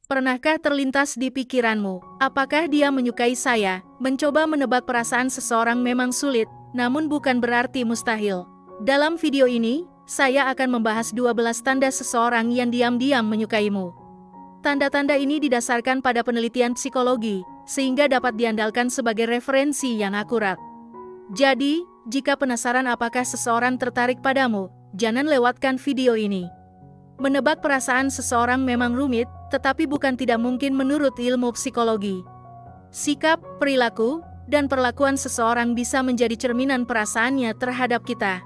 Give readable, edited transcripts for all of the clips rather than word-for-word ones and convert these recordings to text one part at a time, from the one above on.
Pernahkah terlintas di pikiranmu, apakah dia menyukai saya? Mencoba menebak perasaan seseorang memang sulit, namun bukan berarti mustahil. Dalam video ini, saya akan membahas 12 tanda seseorang yang diam-diam menyukaimu. Tanda-tanda ini didasarkan pada penelitian psikologi, sehingga dapat diandalkan sebagai referensi yang akurat. Jadi, jika penasaran apakah seseorang tertarik padamu, jangan lewatkan video ini. Menebak perasaan seseorang memang rumit, tetapi bukan tidak mungkin menurut ilmu psikologi. Sikap, perilaku, dan perlakuan seseorang bisa menjadi cerminan perasaannya terhadap kita.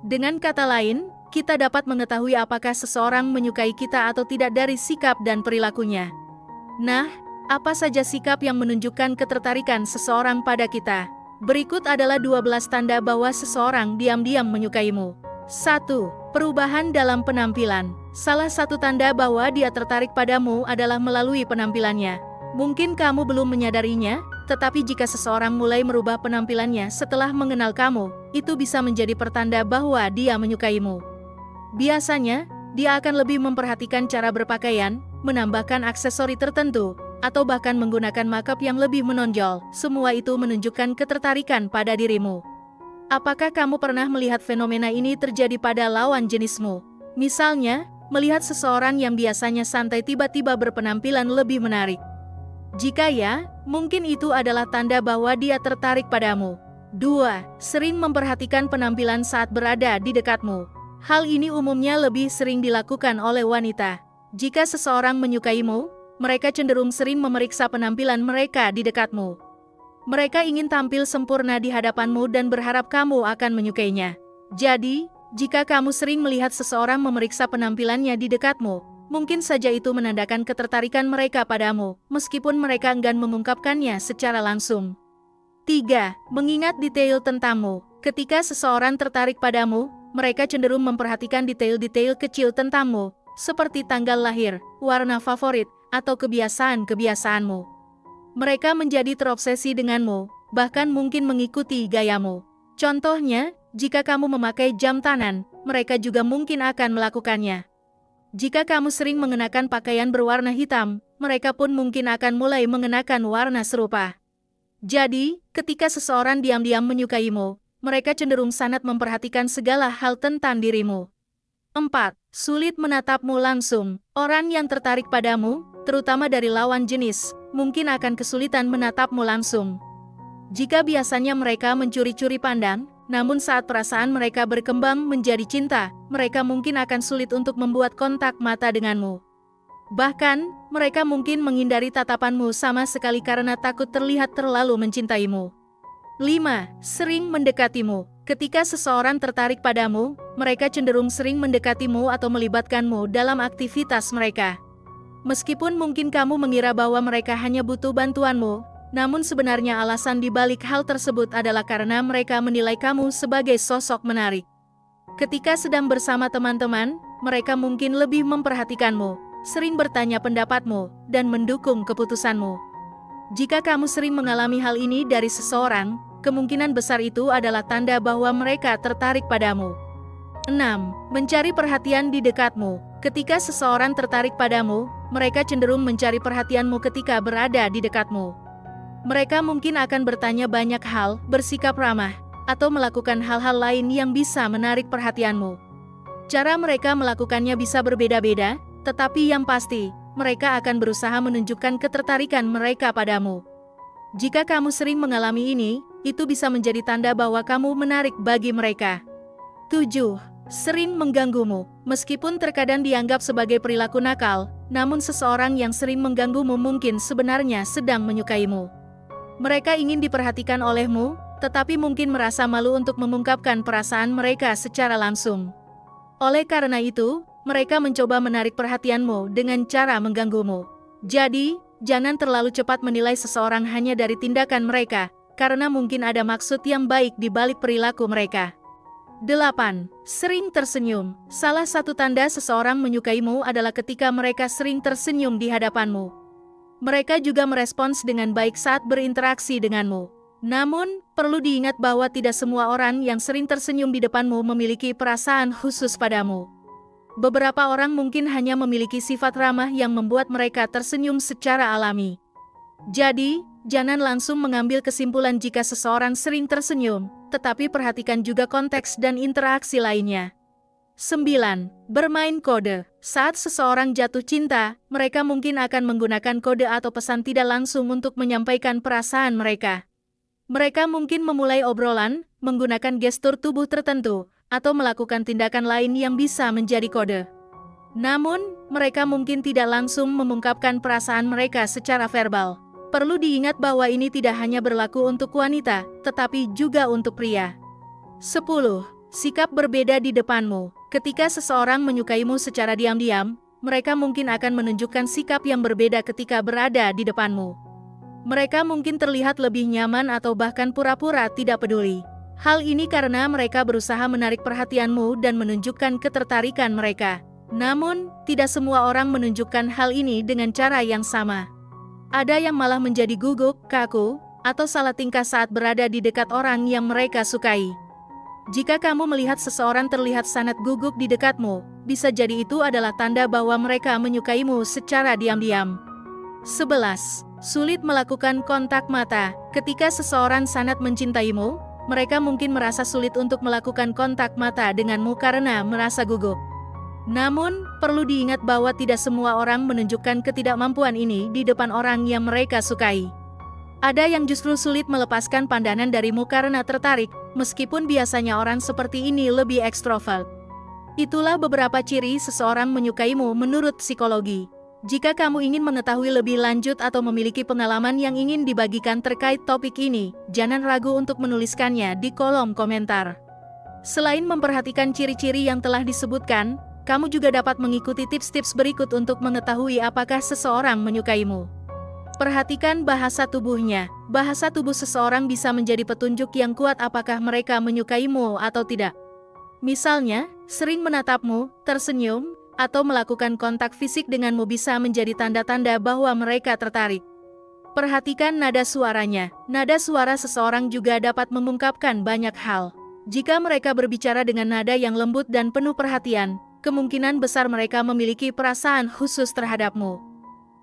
Dengan kata lain, kita dapat mengetahui apakah seseorang menyukai kita atau tidak dari sikap dan perilakunya. Nah, apa saja sikap yang menunjukkan ketertarikan seseorang pada kita? Berikut adalah 12 tanda bahwa seseorang diam-diam menyukaimu. 1. Perubahan dalam penampilan. Salah satu tanda bahwa dia tertarik padamu adalah melalui penampilannya. Mungkin kamu belum menyadarinya, tetapi jika seseorang mulai merubah penampilannya setelah mengenal kamu, itu bisa menjadi pertanda bahwa dia menyukaimu. Biasanya, dia akan lebih memperhatikan cara berpakaian, menambahkan aksesori tertentu, atau bahkan menggunakan makeup yang lebih menonjol. Semua itu menunjukkan ketertarikan pada dirimu. Apakah kamu pernah melihat fenomena ini terjadi pada lawan jenismu? Misalnya, melihat seseorang yang biasanya santai tiba-tiba berpenampilan lebih menarik. Jika ya, mungkin itu adalah tanda bahwa dia tertarik padamu. 2. Sering memperhatikan penampilan saat berada di dekatmu. Hal ini umumnya lebih sering dilakukan oleh wanita. Jika seseorang menyukaimu, mereka cenderung sering memeriksa penampilan mereka di dekatmu. Mereka ingin tampil sempurna di hadapanmu dan berharap kamu akan menyukainya. Jadi, jika kamu sering melihat seseorang memeriksa penampilannya di dekatmu, mungkin saja itu menandakan ketertarikan mereka padamu, meskipun mereka enggan mengungkapkannya secara langsung. 3. Mengingat detail tentangmu. Ketika seseorang tertarik padamu, mereka cenderung memperhatikan detail-detail kecil tentangmu, seperti tanggal lahir, warna favorit, atau kebiasaan-kebiasaanmu. Mereka menjadi terobsesi denganmu, bahkan mungkin mengikuti gayamu. Contohnya, jika kamu memakai jam tangan, mereka juga mungkin akan melakukannya. Jika kamu sering mengenakan pakaian berwarna hitam, mereka pun mungkin akan mulai mengenakan warna serupa. Jadi, ketika seseorang diam-diam menyukaimu, mereka cenderung sangat memperhatikan segala hal tentang dirimu. 4. Sulit menatapmu langsung. Orang yang tertarik padamu, terutama dari lawan jenis, mungkin akan kesulitan menatapmu langsung. Jika biasanya mereka mencuri-curi pandang, namun saat perasaan mereka berkembang menjadi cinta, mereka mungkin akan sulit untuk membuat kontak mata denganmu. Bahkan, mereka mungkin menghindari tatapanmu sama sekali karena takut terlihat terlalu mencintaimu. 5. Sering mendekatimu. Ketika seseorang tertarik padamu, mereka cenderung sering mendekatimu atau melibatkanmu dalam aktivitas mereka. Meskipun mungkin kamu mengira bahwa mereka hanya butuh bantuanmu, namun sebenarnya alasan di balik hal tersebut adalah karena mereka menilai kamu sebagai sosok menarik. Ketika sedang bersama teman-teman, mereka mungkin lebih memperhatikanmu, sering bertanya pendapatmu, dan mendukung keputusanmu. Jika kamu sering mengalami hal ini dari seseorang, kemungkinan besar itu adalah tanda bahwa mereka tertarik padamu. 6. Mencari perhatian di dekatmu. Ketika seseorang tertarik padamu, mereka cenderung mencari perhatianmu ketika berada di dekatmu. Mereka mungkin akan bertanya banyak hal, bersikap ramah, atau melakukan hal-hal lain yang bisa menarik perhatianmu. Cara mereka melakukannya bisa berbeda-beda, tetapi yang pasti, mereka akan berusaha menunjukkan ketertarikan mereka padamu. Jika kamu sering mengalami ini, itu bisa menjadi tanda bahwa kamu menarik bagi mereka. 7. Sering mengganggumu. Meskipun terkadang dianggap sebagai perilaku nakal, namun seseorang yang sering mengganggumu mungkin sebenarnya sedang menyukaimu. Mereka ingin diperhatikan olehmu, tetapi mungkin merasa malu untuk mengungkapkan perasaan mereka secara langsung. Oleh karena itu, mereka mencoba menarik perhatianmu dengan cara mengganggumu. Jadi, jangan terlalu cepat menilai seseorang hanya dari tindakan mereka, karena mungkin ada maksud yang baik di balik perilaku mereka. 8. Sering tersenyum. Salah satu tanda seseorang menyukaimu adalah ketika mereka sering tersenyum di hadapanmu. Mereka juga merespons dengan baik saat berinteraksi denganmu. Namun, perlu diingat bahwa tidak semua orang yang sering tersenyum di depanmu memiliki perasaan khusus padamu. Beberapa orang mungkin hanya memiliki sifat ramah yang membuat mereka tersenyum secara alami. Jadi, jangan langsung mengambil kesimpulan jika seseorang sering tersenyum, tetapi perhatikan juga konteks dan interaksi lainnya. 9. Bermain kode. Saat seseorang jatuh cinta, mereka mungkin akan menggunakan kode atau pesan tidak langsung untuk menyampaikan perasaan mereka. Mereka mungkin memulai obrolan, menggunakan gestur tubuh tertentu, atau melakukan tindakan lain yang bisa menjadi kode. Namun, mereka mungkin tidak langsung mengungkapkan perasaan mereka secara verbal. Perlu diingat bahwa ini tidak hanya berlaku untuk wanita, tetapi juga untuk pria. 10. Sikap berbeda di depanmu. Ketika seseorang menyukaimu secara diam-diam, mereka mungkin akan menunjukkan sikap yang berbeda ketika berada di depanmu. Mereka mungkin terlihat lebih nyaman atau bahkan pura-pura tidak peduli. Hal ini karena mereka berusaha menarik perhatianmu dan menunjukkan ketertarikan mereka. Namun, tidak semua orang menunjukkan hal ini dengan cara yang sama. Ada yang malah menjadi gugup, kaku, atau salah tingkah saat berada di dekat orang yang mereka sukai. Jika kamu melihat seseorang terlihat sangat gugup di dekatmu, bisa jadi itu adalah tanda bahwa mereka menyukaimu secara diam-diam. 11. Sulit melakukan kontak mata. Ketika seseorang sangat mencintaimu, mereka mungkin merasa sulit untuk melakukan kontak mata denganmu karena merasa gugup. Namun, perlu diingat bahwa tidak semua orang menunjukkan ketidakmampuan ini di depan orang yang mereka sukai. Ada yang justru sulit melepaskan pandangan darimu karena tertarik, meskipun biasanya orang seperti ini lebih ekstrovert. Itulah beberapa ciri seseorang menyukaimu menurut psikologi. Jika kamu ingin mengetahui lebih lanjut atau memiliki pengalaman yang ingin dibagikan terkait topik ini, jangan ragu untuk menuliskannya di kolom komentar. Selain memperhatikan ciri-ciri yang telah disebutkan, kamu juga dapat mengikuti tips-tips berikut untuk mengetahui apakah seseorang menyukaimu. Perhatikan bahasa tubuhnya. Bahasa tubuh seseorang bisa menjadi petunjuk yang kuat apakah mereka menyukaimu atau tidak. Misalnya, sering menatapmu, tersenyum, atau melakukan kontak fisik denganmu bisa menjadi tanda-tanda bahwa mereka tertarik. Perhatikan nada suaranya. Nada suara seseorang juga dapat mengungkapkan banyak hal. Jika mereka berbicara dengan nada yang lembut dan penuh perhatian, kemungkinan besar mereka memiliki perasaan khusus terhadapmu.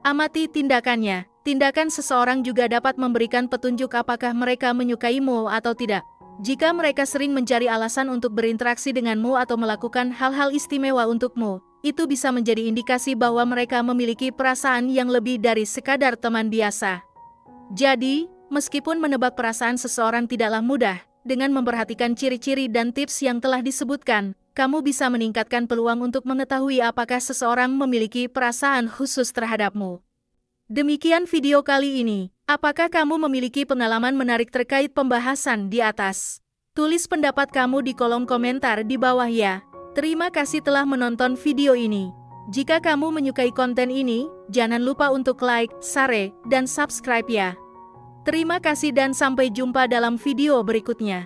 Amati tindakannya. Tindakan seseorang juga dapat memberikan petunjuk apakah mereka menyukaimu atau tidak. Jika mereka sering mencari alasan untuk berinteraksi denganmu atau melakukan hal-hal istimewa untukmu, itu bisa menjadi indikasi bahwa mereka memiliki perasaan yang lebih dari sekadar teman biasa. Jadi, meskipun menebak perasaan seseorang tidaklah mudah, dengan memperhatikan ciri-ciri dan tips yang telah disebutkan, kamu bisa meningkatkan peluang untuk mengetahui apakah seseorang memiliki perasaan khusus terhadapmu. Demikian video kali ini. Apakah kamu memiliki pengalaman menarik terkait pembahasan di atas? Tulis pendapat kamu di kolom komentar di bawah ya. Terima kasih telah menonton video ini. Jika kamu menyukai konten ini, jangan lupa untuk like, share, dan subscribe ya. Terima kasih dan sampai jumpa dalam video berikutnya.